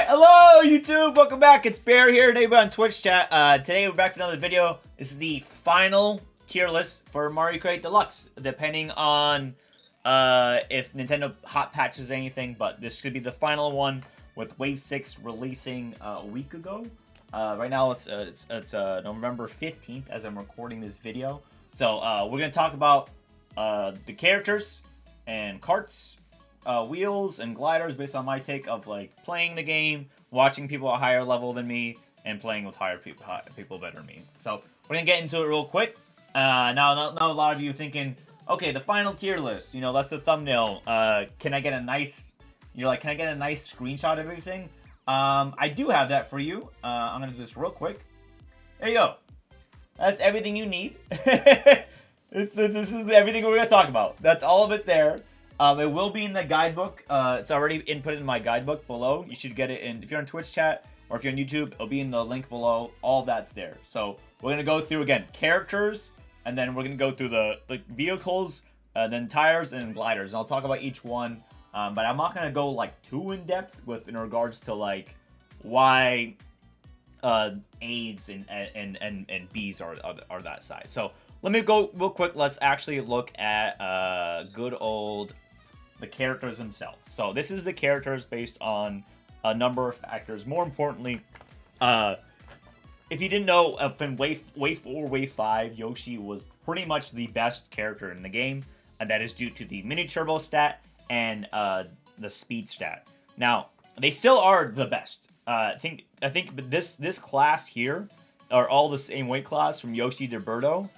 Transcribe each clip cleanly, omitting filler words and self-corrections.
Hello YouTube, welcome back. It's Bear here, today we're on Twitch chat. Today we're back to another video. This is the final tier list for Mario Kart Deluxe, depending on if Nintendo hot patches anything, but this should be the final one with Wave 6 releasing a week ago. Right now it's November 15th as I'm recording this video. So we're going to talk about the characters and carts, wheels and gliders based on my take of like playing the game, watching people at a higher level than me, and playing with higher people better than me. So we're gonna get into it real quick. Now a lot of you thinking, okay, the final tier list, you know, that's the thumbnail. Can I get a nice, you're like, can I get a nice screenshot of everything? I do have that for you. I'm gonna do this real quick. There you go. That's everything you need. This is everything we're gonna talk about. That's all of it there. It will be in the guidebook. It's already inputted in my guidebook below. You should get it in, if you're on Twitch chat or if you're on YouTube, it'll be in the link below. All that's there. So we're going to go through, again, characters, and then we're going to go through the vehicles, then tires, and then gliders. And I'll talk about each one, but I'm not going to go, like, too in-depth in regards to, like, why A's and B's are that size. So let me go real quick. Let's actually look at good old the characters themselves. So this is the characters based on a number of factors. More importantly, if you didn't know, in Wave 4, Wave 5, Yoshi was pretty much the best character in the game, and that is due to the mini turbo stat and the speed stat. Now, they still are the best. I think this class here are all the same weight class from Yoshi to Birdo.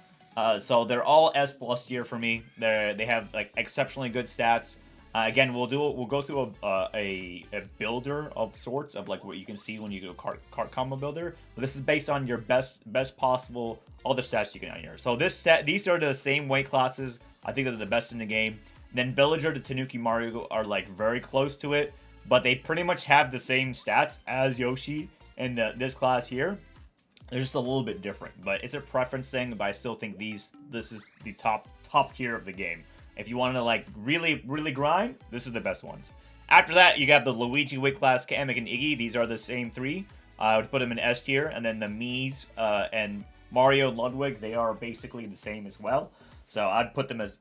So they're all S+ tier for me. They have like exceptionally good stats. Again, we'll go through a builder of sorts of like what you can see when you go kart combo builder. But this is based on your best possible all the stats you can on here. So these are the same weight classes. I think they're the best in the game. Then Villager to Tanuki Mario are like very close to it, but they pretty much have the same stats as Yoshi in this class here. They're just a little bit different, but it's a preference thing. But I still think this is the top tier of the game. If you want to like really grind, this is the best ones. After that, you have the Luigi weight class, Kamek and Iggy. These are the same three. I would put them in S tier, and then the Mii's and Mario and Ludwig, they are basically the same as well. So I'd put them as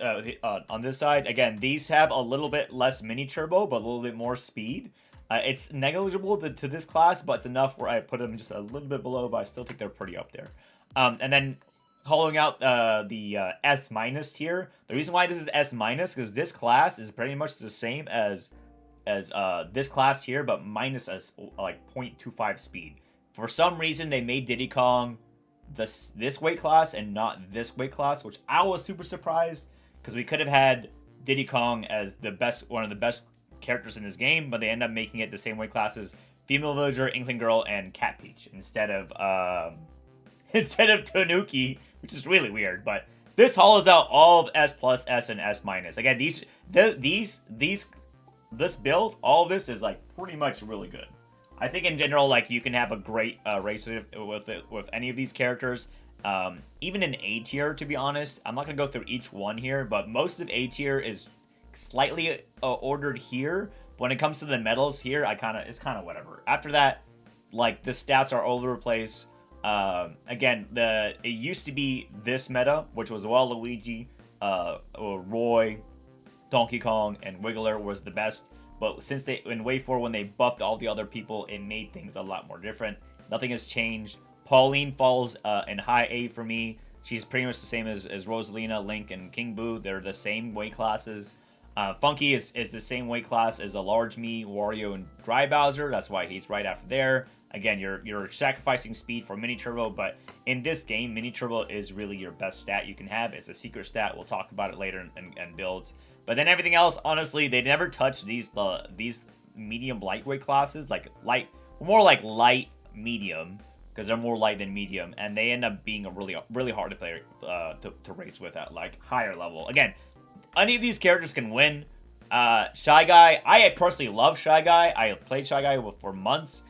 on this side. Again, these have a little bit less mini turbo, but a little bit more speed. It's negligible to this class, but it's enough where I put them just a little bit below, but I still think they're pretty up there. And then calling out the S- tier. The reason why this is S- because this class is pretty much the same as this class here, but minus a like 0.25 speed. For some reason, they made Diddy Kong this weight class and not this weight class, which I was super surprised because we could have had Diddy Kong as one of the best characters in this game, but they end up making it the same weight classes: Female Villager, Inkling Girl, and Cat Peach instead of Tanuki, which is really weird. But this hollows out all of S+, S, and S-. Again, this build, all of this is like pretty much really good. I think in general, like you can have a great race with any of these characters. Even in A tier, to be honest, I'm not gonna go through each one here, but most of A tier is slightly ordered here. When it comes to the medals here, it's kind of whatever. After that, like the stats are all over the place. Again, it used to be this meta, which was Waluigi, Roy, Donkey Kong, and Wiggler was the best. But since in Wave 4, when they buffed all the other people, it made things a lot more different. Nothing has changed. Pauline falls in high A for me. She's pretty much the same as Rosalina, Link, and King Boo. They're the same weight classes. Funky is the same weight class as a large Mii, Wario, and Dry Bowser. That's why he's right after there. Again, you're sacrificing speed for mini turbo, but in this game, mini turbo is really your best stat you can have. It's a secret stat. We'll talk about it later and builds. But then everything else, honestly, they never touch these medium lightweight classes, more like light medium, because they're more light than medium, and they end up being a really hard to play to race with at like higher level. Again, any of these characters can win. Shy Guy, I personally love Shy Guy. I played Shy Guy for months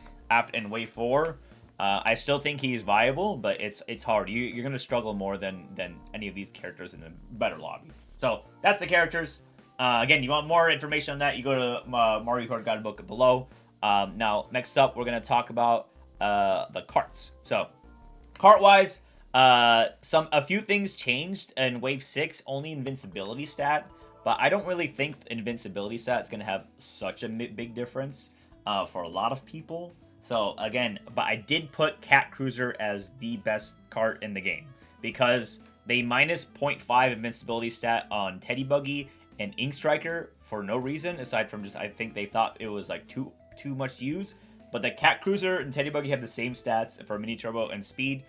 in Wave 4. I still think he's viable, but it's hard. You're gonna struggle more than any of these characters in the better lobby. So that's the characters. Again, you want more information on that, you go to Mario Kart Guidebook below. Now, next up, we're going to talk about the carts. So, cart-wise, a few things changed in Wave 6, only invincibility stat, but I don't really think invincibility stat is going to have such a big difference for a lot of people. So, again, but I did put Cat Cruiser as the best cart in the game, because they minus 0.5 invincibility stat on Teddy Buggy and Ink Striker for no reason, aside from just I think they thought it was like too much to use. But the Cat Cruiser and Teddy Buggy have the same stats for mini turbo and speed,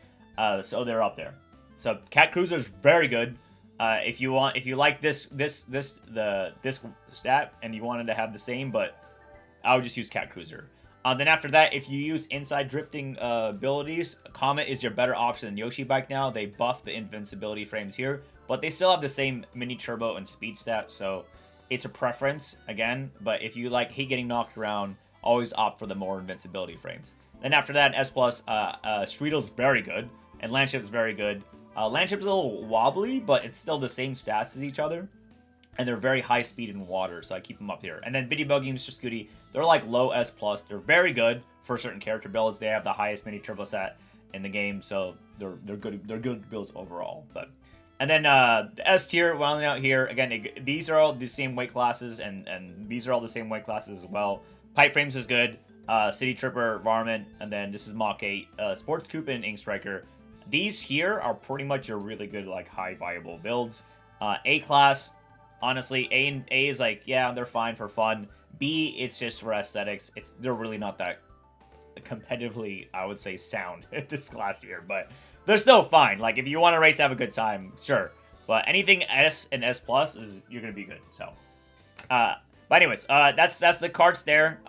so they're up there. So Cat Cruiser is very good. If you like this stat and you wanted to have the same, but I would just use Cat Cruiser. Then after that, if you use inside drifting abilities, Comet is your better option than Yoshi Bike now. They buffed the invincibility frames here, but they still have the same mini turbo and speed stat, so it's a preference again. But if you hate getting knocked around, always opt for the more invincibility frames. Then after that, S+, Streetel's very good, and Landship's very good. Landship's a little wobbly, but it's still the same stats as each other. And they're very high speed in water, so I keep them up here. And then Bitty Buggy and Mr. Scooty, they're like low S+. They're very good for certain character builds. They have the highest mini turbo stat in the game, so they're good builds overall. And then the S tier, rounding out here, again, these are all the same weight classes, and these are all the same weight classes as well. Pipe Frames is good. City Tripper, Varmint, and then this is Mach 8, Sports Coupe, and Ink Striker. These here are pretty much your really good, high viable builds. A class, honestly, A is yeah, they're fine for fun. B, it's just for aesthetics. They're really not that competitively, I would say, sound this class here, but they're still fine. If you want to race, have a good time, sure. But anything S and S+, you're gonna be good. So, but anyways, that's the carts there.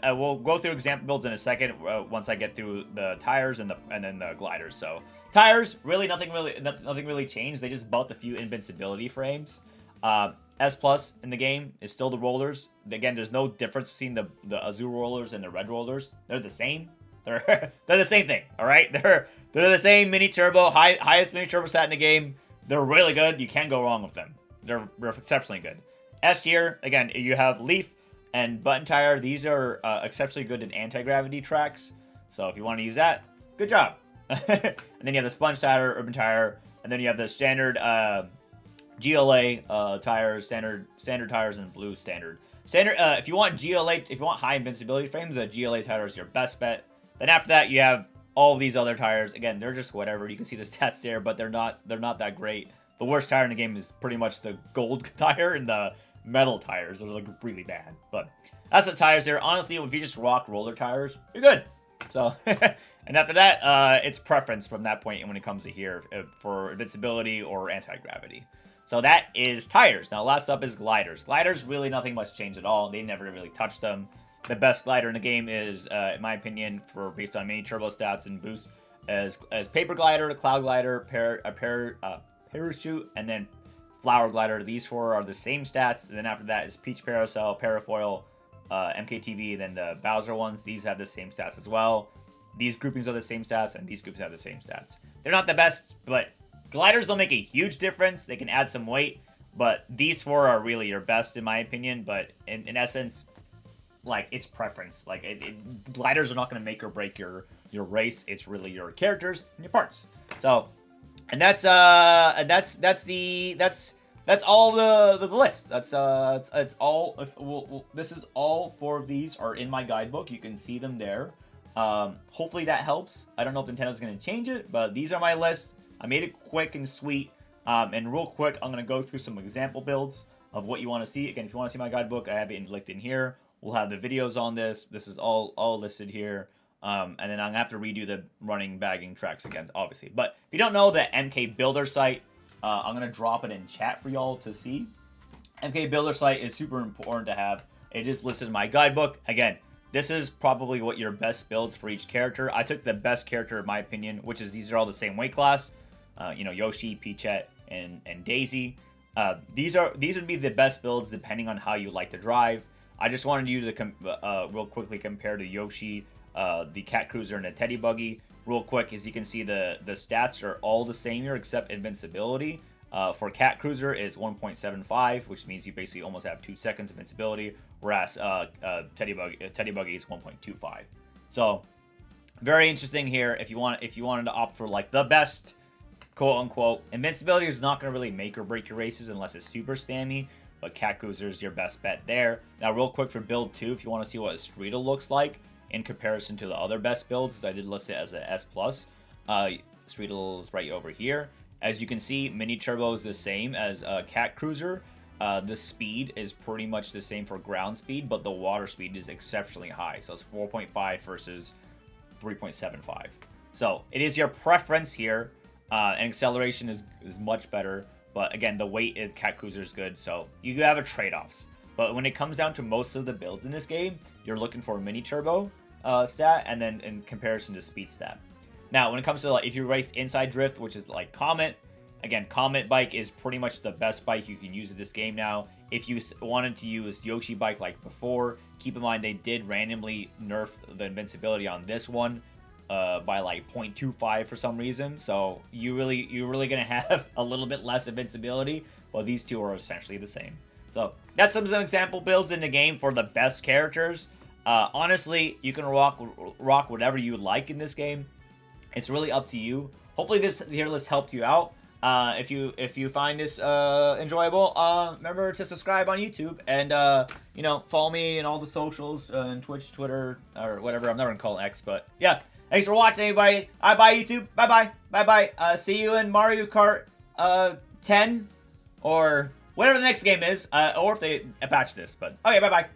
We'll go through example builds in a second once I get through the tires and then the gliders. So tires, really nothing really changed. They just built a few invincibility frames. S+ in the game is still the rollers. Again, there's no difference between the azure rollers and the red rollers. They're the same. They're the same thing. All right, they're the same mini turbo, highest mini turbo stat in the game. They're really good. You can't go wrong with them. They're exceptionally good. S tier, again, you have Leaf and Button Tire. These are exceptionally good in anti-gravity tracks. So if you want to use that, good job. And then you have the Sponge Tire, Urban Tire, and then you have the standard GLA tires, standard tires, and blue standard. If you want GLA, if you want high invincibility frames, a GLA tire is your best bet. Then after that, you have all of these other tires. Again, they're just whatever. You can see the stats there, but they're not that great. The worst tire in the game is pretty much the gold tire and the metal tires. They're really bad. But that's the tires there. Honestly, if you just rock roller tires, you're good. So, and after that, it's preference from that point when it comes to here for invincibility or anti-gravity. So that is tires. Now, last up is gliders. Gliders, really nothing much changed at all. They never really touched them. The best glider in the game is, in my opinion, based on mini turbo stats and boosts, as Paper Glider, Cloud Glider, Parachute, and then Flower Glider. These four are the same stats. And then after that is Peach Parasail, Parafoil, MKTV, then the Bowser ones. These have the same stats as well. These groupings are the same stats, and these groups have the same stats. They're not the best, but gliders don't make a huge difference. They can add some weight, but these four are really your best in my opinion. But in essence, it's preference. Gliders are not going to make or break your race. It's really your characters and your parts. So, and that's all the list. That's all. This is all 4 of these are in my guidebook. You can see them there. Hopefully that helps. I don't know if Nintendo's going to change it, but these are my lists. I made it quick and sweet. And real quick, I'm going to go through some example builds of what you want to see. Again, if you want to see my guidebook, I have it linked in here. We'll have the videos on this. This is all listed here. And then I'm going to have to redo the running bagging tracks again, obviously. But if you don't know the MK Builder site, I'm going to drop it in chat for y'all to see. MK Builder site is super important to have. It is listed in my guidebook. Again, this is probably what your best builds for each character. I took the best character in my opinion, which is these are all the same weight class. Yoshi, Peachette, and Daisy. These would be the best builds depending on how you like to drive. I just wanted you to real quickly compare to Yoshi, the Cat Cruiser, and the Teddy Buggy. Real quick, as you can see, the stats are all the same here except invincibility. For Cat Cruiser is 1.75, which means you basically almost have 2 seconds of invincibility, whereas Teddy Buggy is 1.25. So very interesting here. If you wanted to opt for like the best, quote unquote, invincibility is not going to really make or break your races unless it's super spammy. But Cat Cruiser is your best bet there. Now, real quick for build 2, if you want to see what a Streetle looks like in comparison to the other best builds, because I did list it as an S+. Streetle is right over here. As you can see, Mini Turbo is the same as Cat Cruiser. The speed is pretty much the same for ground speed, but the water speed is exceptionally high. So it's 4.5 versus 3.75. So it is your preference here, and acceleration is much better. But again, the weight in Cat Cruiser is good, so you have a trade-offs. But when it comes down to most of the builds in this game, you're looking for a Mini Turbo stat, and then in comparison to speed stat. Now, when it comes to like if you race inside drift, which is like Comet, again, Comet bike is pretty much the best bike you can use in this game now. If you wanted to use Yoshi bike like before, keep in mind they did randomly nerf the invincibility on this one by like 0.25 for some reason. So you're really gonna have a little bit less invincibility, but these two are essentially the same. So that's some example builds in the game for the best characters. Honestly, you can rock whatever you like in this game. It's really up to you. Hopefully this tier list helped you out. If you find this enjoyable, remember to subscribe on YouTube and you know, follow me in all the socials and Twitch, Twitter, or whatever. I'm never gonna call it X, but yeah. Thanks for watching, everybody. Bye YouTube. Bye. See you in Mario Kart 10 or whatever the next game is, or if they patch this. But okay, bye.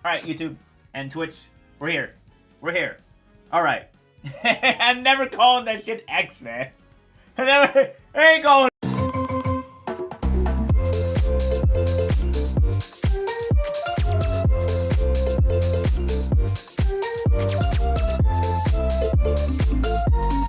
All right, YouTube and Twitch, we're here. All right. I'm never calling that shit X, man. I ain't going.